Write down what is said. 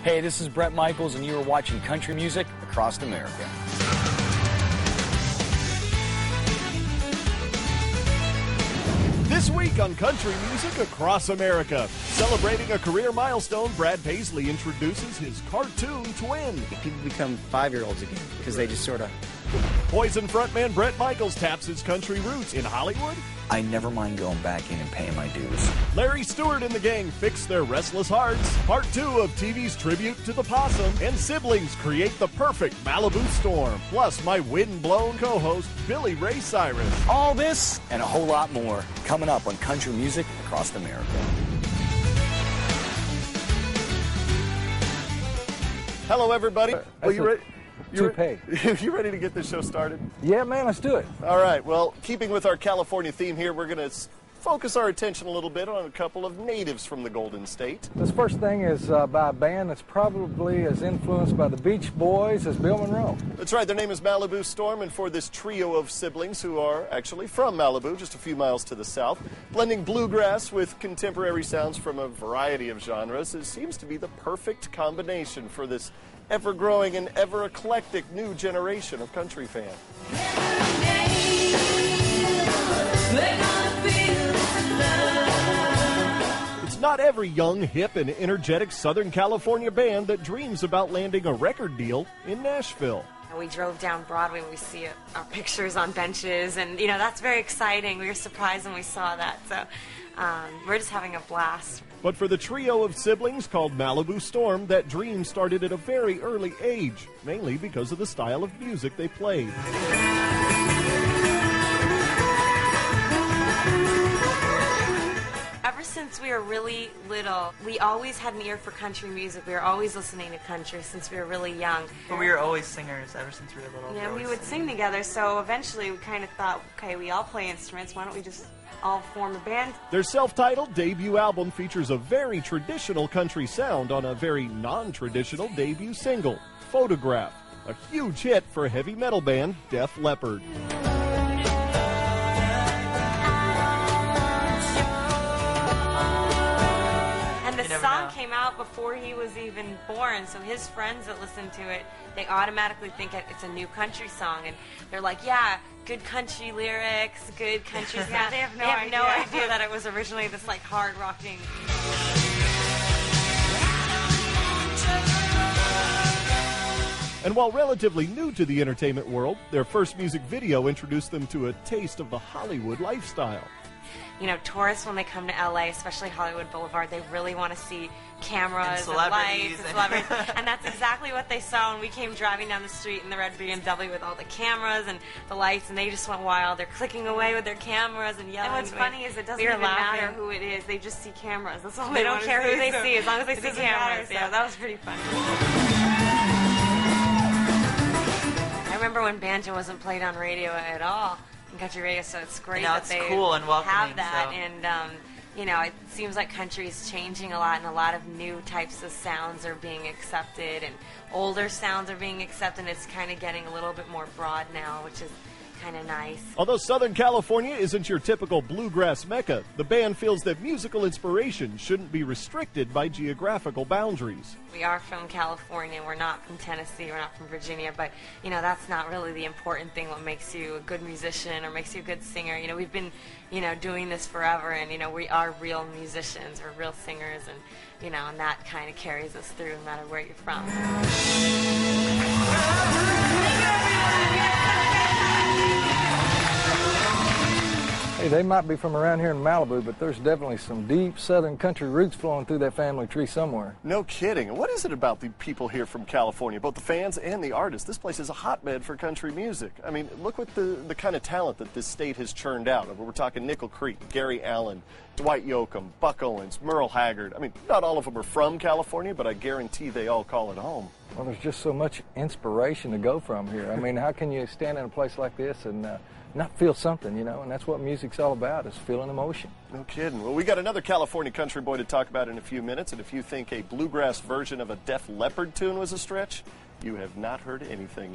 Hey, this is Bret Michaels, and you are watching Country Music Across America. This week on Country Music Across America, celebrating a career milestone, Brad Paisley introduces his cartoon twin. People become 5-year-olds again because they just sort of... Poison frontman Bret Michaels taps his country roots in Hollywood. I never mind going back in and paying my dues. Larry Stewart and the gang fix their restless hearts. Part 2 of TV's tribute to the possum. And siblings create the perfect Malibu storm. Plus, my wind-blown co-host, Billy Ray Cyrus. All this and a whole lot more coming up on Country Music Across America. Hello, everybody. Well, you ready? You ready to get this show started? Yeah, man, let's do it. All right. Well, keeping with our California theme here, we're going to focus our attention a little bit on a couple of natives from the Golden State. This first thing is by a band that's probably as influenced by the Beach Boys as Bill Monroe. That's right. Their name is Malibu Storm, and for this trio of siblings who are actually from Malibu, just a few miles to the south, blending bluegrass with contemporary sounds from a variety of genres, it seems to be the perfect combination for this ever-growing and ever-eclectic new generation of country fans. It's not every young, hip, and energetic Southern California band that dreams about landing a record deal in Nashville. We drove down Broadway and we see our pictures on benches, and you know, that's very exciting. We were surprised when we saw that, so we're just having a blast. But for the trio of siblings called Malibu Storm, that dream started at a very early age, mainly because of the style of music they played. Ever since we were really little, we always had an ear for country music. We were always listening to country since we were really young. But we were always singers ever since we were little. Yeah, we would sing together, so eventually we kind of thought, okay, we all play instruments, why don't we just all form a band? Their self-titled debut album features a very traditional country sound on a very non-traditional debut single, Photograph, a huge hit for heavy metal band Def Leppard. The song came out before he was even born, so his friends that listen to it, they automatically think it's a new country song, and they're like, yeah, good country lyrics, good country sound. Yeah, they have no idea that it was originally this like hard rocking. And while relatively new to the entertainment world, their first music video introduced them to a taste of the Hollywood lifestyle. You know, tourists, when they come to LA, especially Hollywood Boulevard, they really want to see cameras and lights and celebrities. And that's exactly what they saw when we came driving down the street in the red BMW with all the cameras and the lights, and they just went wild. They're clicking away with their cameras and yelling. And what's funny is it doesn't even matter who it is. They just see cameras. That's all they don't care who they see, as long as they see cameras. Yeah, that was pretty funny. I remember when banjo wasn't played on radio at all. Country radio, so it's great that they cool and have that, so. And you know, it seems like country is changing a lot, and a lot of new types of sounds are being accepted, and older sounds are being accepted, and it's kind of getting a little bit more broad now, which is kind of nice. Although Southern California isn't your typical bluegrass mecca, the band feels that musical inspiration shouldn't be restricted by geographical boundaries. We are from California, we're not from Tennessee, we're not from Virginia, but you know, that's not really the important thing, what makes you a good musician or makes you a good singer. You know, we've been, you know, doing this forever, and you know, we are real musicians, we're real singers, and you know, and that kind of carries us through no matter where you're from. Hey, they might be from around here in Malibu, but there's definitely some deep southern country roots flowing through that family tree somewhere. No kidding. What is it about the people here from California, both the fans and the artists? This place is a hotbed for country music. I mean, look what the kind of talent that this state has churned out. We're talking Nickel Creek, Gary Allen, Dwight Yoakam, Buck Owens, Merle Haggard. I mean, not all of them are from California, but I guarantee they all call it home. Well, there's just so much inspiration to go from here. I mean, how can you stand in a place like this and not feel something, you know? And that's what music's all about, is feeling emotion. No kidding. Well, we got another California country boy to talk about in a few minutes, and if you think a bluegrass version of a Def Leppard tune was a stretch, you have not heard anything yet.